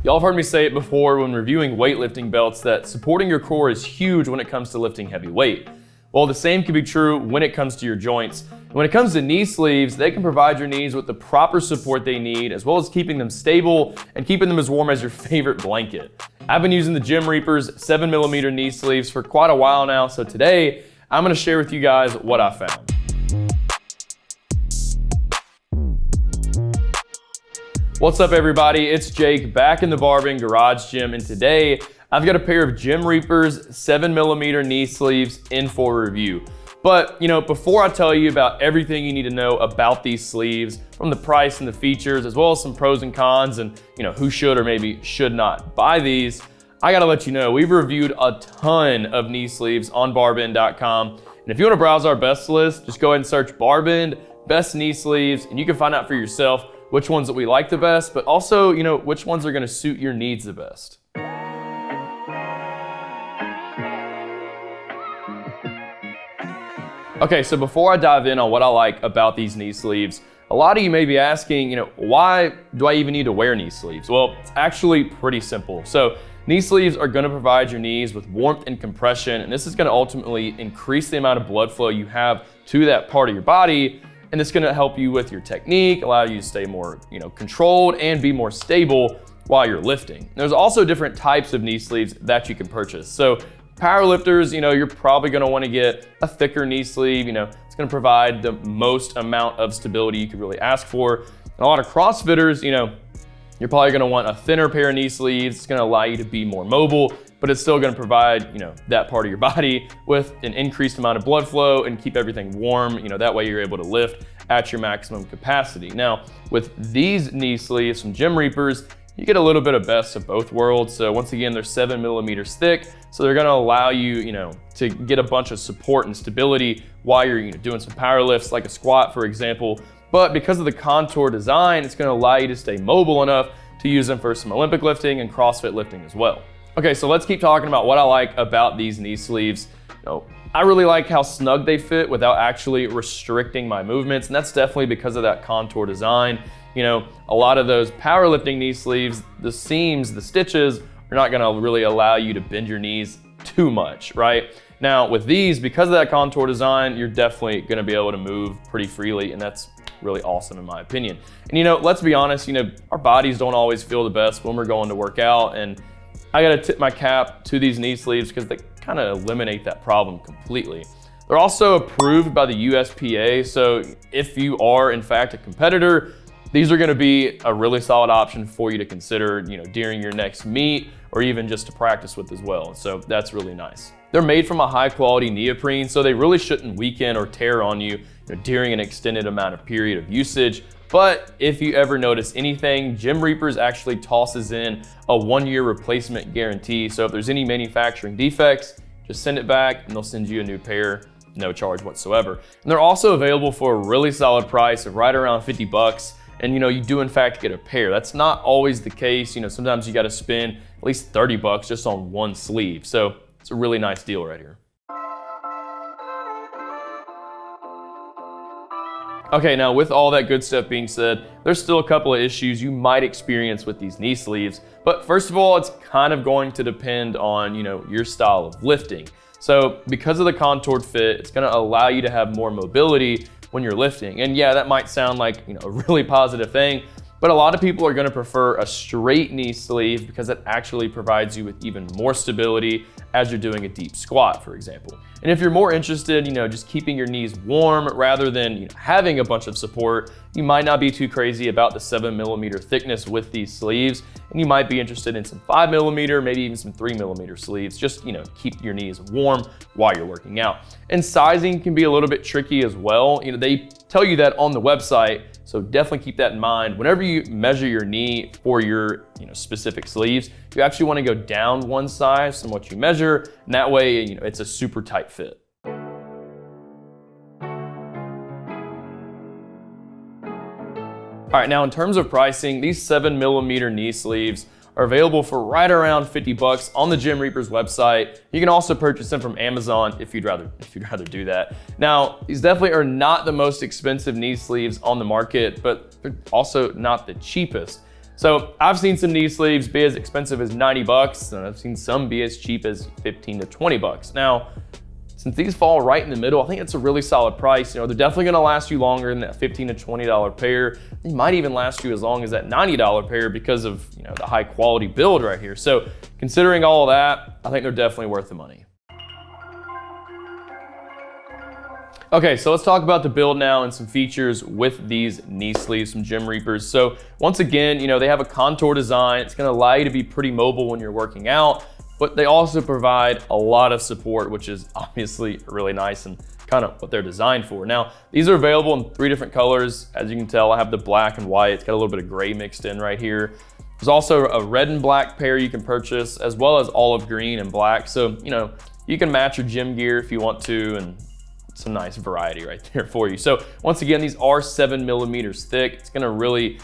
Y'all have heard me say it before when reviewing weightlifting belts that supporting your core is huge when it comes to lifting heavy weight. Well, the same can be true when it comes to your joints. When it comes to knee sleeves, they can provide your knees with the proper support they need, as well as keeping them stable and keeping them as warm as your favorite blanket. I've been using the Gymreapers 7mm knee sleeves for quite a while now, so today I'm going to share with you guys what I found. What's up everybody, it's Jake back in the BarBend garage gym, and today I've got a pair of Gymreapers 7mm knee sleeves in for review. But before I tell you about everything you need to know about these sleeves, from the price and the features, as well as some pros and cons and who should or maybe should not buy these, I gotta let you know we've reviewed a ton of knee sleeves on BarBend.com. And if you wanna browse our best list, just go ahead and search BarBend best knee sleeves, and you can find out for yourself which ones that we like the best, but also, which ones are gonna suit your needs the best. Okay, so before I dive in on what I like about these knee sleeves, a lot of you may be asking, why do I even need to wear knee sleeves? Well, it's actually pretty simple. So knee sleeves are gonna provide your knees with warmth and compression, and this is gonna ultimately increase the amount of blood flow you have to that part of your body. And it's gonna help you with your technique, allow you to stay more controlled and be more stable while you're lifting. There's also different types of knee sleeves that you can purchase. So powerlifters, you're probably gonna wanna get a thicker knee sleeve. It's gonna provide the most amount of stability you could really ask for. And a lot of CrossFitters, you're probably gonna want a thinner pair of knee sleeves. It's gonna allow you to be more mobile, but it's still gonna provide, that part of your body with an increased amount of blood flow and keep everything warm. That way you're able to lift at your maximum capacity. Now, with these knee sleeves from Gymreapers, you get a little bit of best of both worlds. So once again, they're 7mm thick, so they're gonna allow you, to get a bunch of support and stability while you're doing some power lifts, like a squat, for example. But because of the contour design, it's gonna allow you to stay mobile enough to use them for some Olympic lifting and CrossFit lifting as well. Okay, so let's keep talking about what I like about these knee sleeves. I really like how snug they fit without actually restricting my movements, and that's definitely because of that contour design. A lot of those powerlifting knee sleeves, the seams, the stitches are not gonna really allow you to bend your knees too much, right? Now with these, because of that contour design, you're definitely gonna be able to move pretty freely, and that's really awesome in my opinion. And let's be honest, our bodies don't always feel the best when we're going to work out, and I gotta tip my cap to these knee sleeves because they kind of eliminate that problem completely. They're also approved by the USPA, so if you are in fact a competitor, these are gonna be a really solid option for you to consider, during your next meet or even just to practice with as well. So that's really nice. They're made from a high quality neoprene, so they really shouldn't weaken or tear on you, during an extended amount of period of usage. But if you ever notice anything, Gymreapers actually tosses in a 1-year replacement guarantee. So if there's any manufacturing defects, just send it back and they'll send you a new pair, no charge whatsoever. And they're also available for a really solid price of right around 50 bucks. And you do in fact get a pair. That's not always the case. Sometimes you gotta spend at least 30 bucks just on one sleeve. So it's a really nice deal right here. Okay, now with all that good stuff being said, there's still a couple of issues you might experience with these knee sleeves. But first of all, it's kind of going to depend on, your style of lifting. So because of the contoured fit, it's gonna allow you to have more mobility when you're lifting. And yeah, that might sound like, a really positive thing, but a lot of people are gonna prefer a straight knee sleeve because it actually provides you with even more stability as you're doing a deep squat, for example. And if you're more interested, just keeping your knees warm rather than having a bunch of support, you might not be too crazy about the 7mm thickness with these sleeves, and you might be interested in some 5mm, maybe even some 3mm sleeves, just keep your knees warm while you're working out. And sizing can be a little bit tricky as well. They tell you that on the website, so definitely keep that in mind. Whenever you measure your knee for your specific sleeves, you actually want to go down one size from what you measure, and that way it's a super tight fit. All right, now in terms of pricing, these 7mm knee sleeves are available for right around 50 bucks on the Gymreapers website. You can also purchase them from Amazon if you'd rather do that. Now, these definitely are not the most expensive knee sleeves on the market, but they're also not the cheapest. So I've seen some knee sleeves be as expensive as 90 bucks, and I've seen some be as cheap as 15 to 20 bucks. Now, since these fall right in the middle, I think it's a really solid price. They're definitely gonna last you longer than that $15 to $20 pair. They might even last you as long as that $90 pair because of the high quality build right here. So considering all of that, I think they're definitely worth the money. Okay, so let's talk about the build now and some features with these knee sleeves from Gymreapers. So once again, they have a contour design. It's gonna allow you to be pretty mobile when you're working out, but they also provide a lot of support, which is obviously really nice and kind of what they're designed for. Now, these are available in 3 different colors. As you can tell, I have the black and white. It's got a little bit of gray mixed in right here. There's also a red and black pair you can purchase, as well as olive green and black. So, you can match your gym gear if you want to, and some nice variety right there for you. So once again, these are 7 millimeters thick. It's gonna really,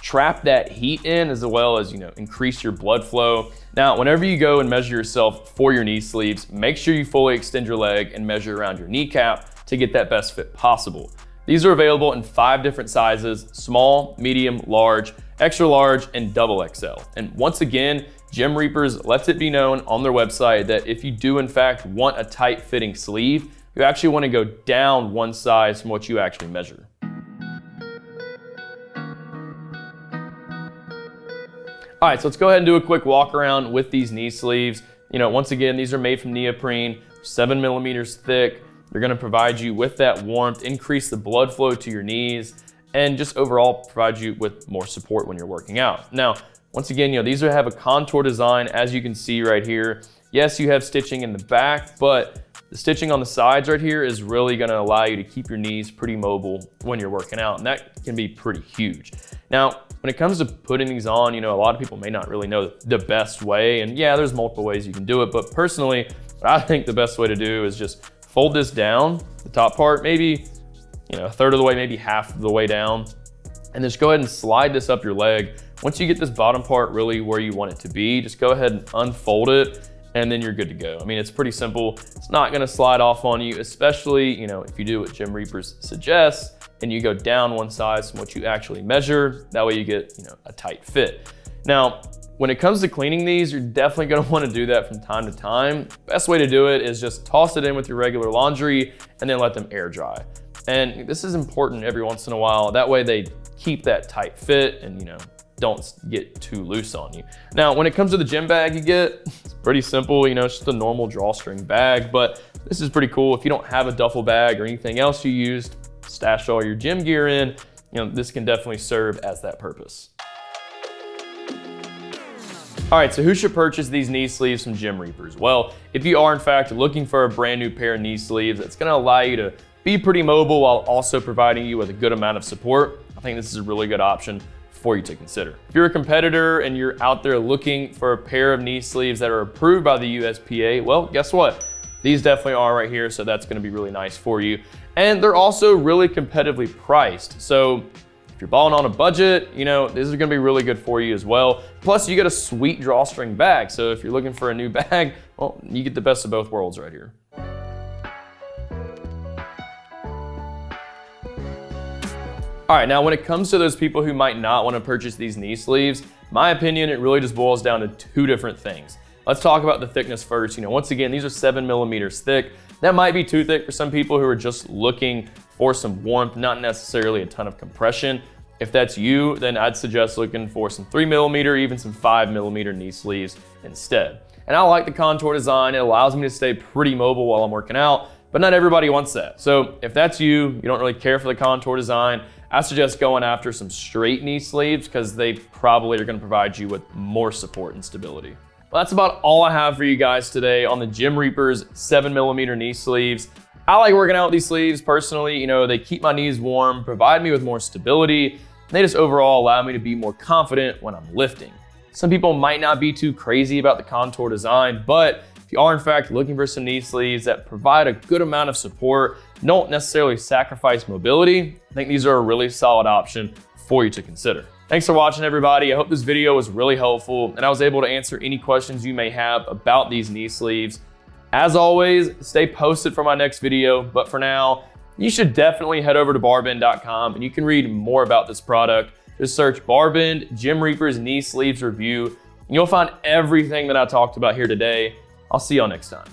trap that heat in, as well as, increase your blood flow. Now, whenever you go and measure yourself for your knee sleeves, make sure you fully extend your leg and measure around your kneecap to get that best fit possible. These are available in 5 different sizes: small, medium, large, extra large, and double XL. And once again, Gymreapers lets it be known on their website that if you do in fact want a tight fitting sleeve, you actually want to go down 1 size from what you actually measure. All right, so let's go ahead and do a quick walk around with these knee sleeves. Once again, these are made from neoprene, 7 millimeters thick. They're gonna provide you with that warmth, increase the blood flow to your knees, and just overall provide you with more support when you're working out. Now, once again, these have a contour design, as you can see right here. Yes, you have stitching in the back, but the stitching on the sides right here is really gonna allow you to keep your knees pretty mobile when you're working out, and that can be pretty huge. Now, when it comes to putting these on, a lot of people may not really know the best way, and yeah, there's multiple ways you can do it, but personally, what I think the best way to do is just fold this down, the top part, maybe, a third of the way, maybe half of the way down, and just go ahead and slide this up your leg. Once you get this bottom part really where you want it to be, just go ahead and unfold it, and then you're good to go. I mean, it's pretty simple. It's not gonna slide off on you, especially, if you do what Gymreapers suggests and you go down 1 size from what you actually measure. That way you get, a tight fit. Now, when it comes to cleaning these, you're definitely gonna wanna do that from time to time. Best way to do it is just toss it in with your regular laundry and then let them air dry. And this is important every once in a while. That way they keep that tight fit and, don't get too loose on you. Now, when it comes to the gym bag you get, it's pretty simple. It's just a normal drawstring bag, but this is pretty cool. If you don't have a duffel bag or anything else you used, stash all your gym gear in, this can definitely serve as that purpose. All right, so who should purchase these knee sleeves from Gymreapers? Well, if you are in fact looking for a brand new pair of knee sleeves that's gonna allow you to be pretty mobile while also providing you with a good amount of support, I think this is a really good option for you to consider. If you're a competitor and you're out there looking for a pair of knee sleeves that are approved by the USPA, well, guess what? These definitely are right here, so that's gonna be really nice for you. And they're also really competitively priced. So if you're balling on a budget, these are gonna be really good for you as well. Plus, you get a sweet drawstring bag. So if you're looking for a new bag, well, you get the best of both worlds right here. All right, now when it comes to those people who might not want to purchase these knee sleeves, my opinion, it really just boils down to 2 different things. Let's talk about the thickness first. Once again, these are 7 millimeters thick. That might be too thick for some people who are just looking for some warmth, not necessarily a ton of compression. If that's you, then I'd suggest looking for some 3 millimeter, even some 5 millimeter knee sleeves instead. And I like the contour design. It allows me to stay pretty mobile while I'm working out, but not everybody wants that. So if that's you, you don't really care for the contour design, I suggest going after some straight knee sleeves because they probably are going to provide you with more support and stability. Well, that's about all I have for you guys today on the Gymreapers 7 millimeter knee sleeves. I like working out with these sleeves personally. They keep my knees warm, provide me with more stability, and they just overall allow me to be more confident when I'm lifting. Some people might not be too crazy about the contour design, but if you are in fact looking for some knee sleeves that provide a good amount of support, don't necessarily sacrifice mobility, I think these are a really solid option for you to consider. Thanks for watching, everybody. I hope this video was really helpful and I was able to answer any questions you may have about these knee sleeves. As always, stay posted for my next video, but for now, you should definitely head over to BarBend.com and you can read more about this product. Just search BarBend Gymreapers knee sleeves review, and you'll find everything that I talked about here today. I'll see y'all next time.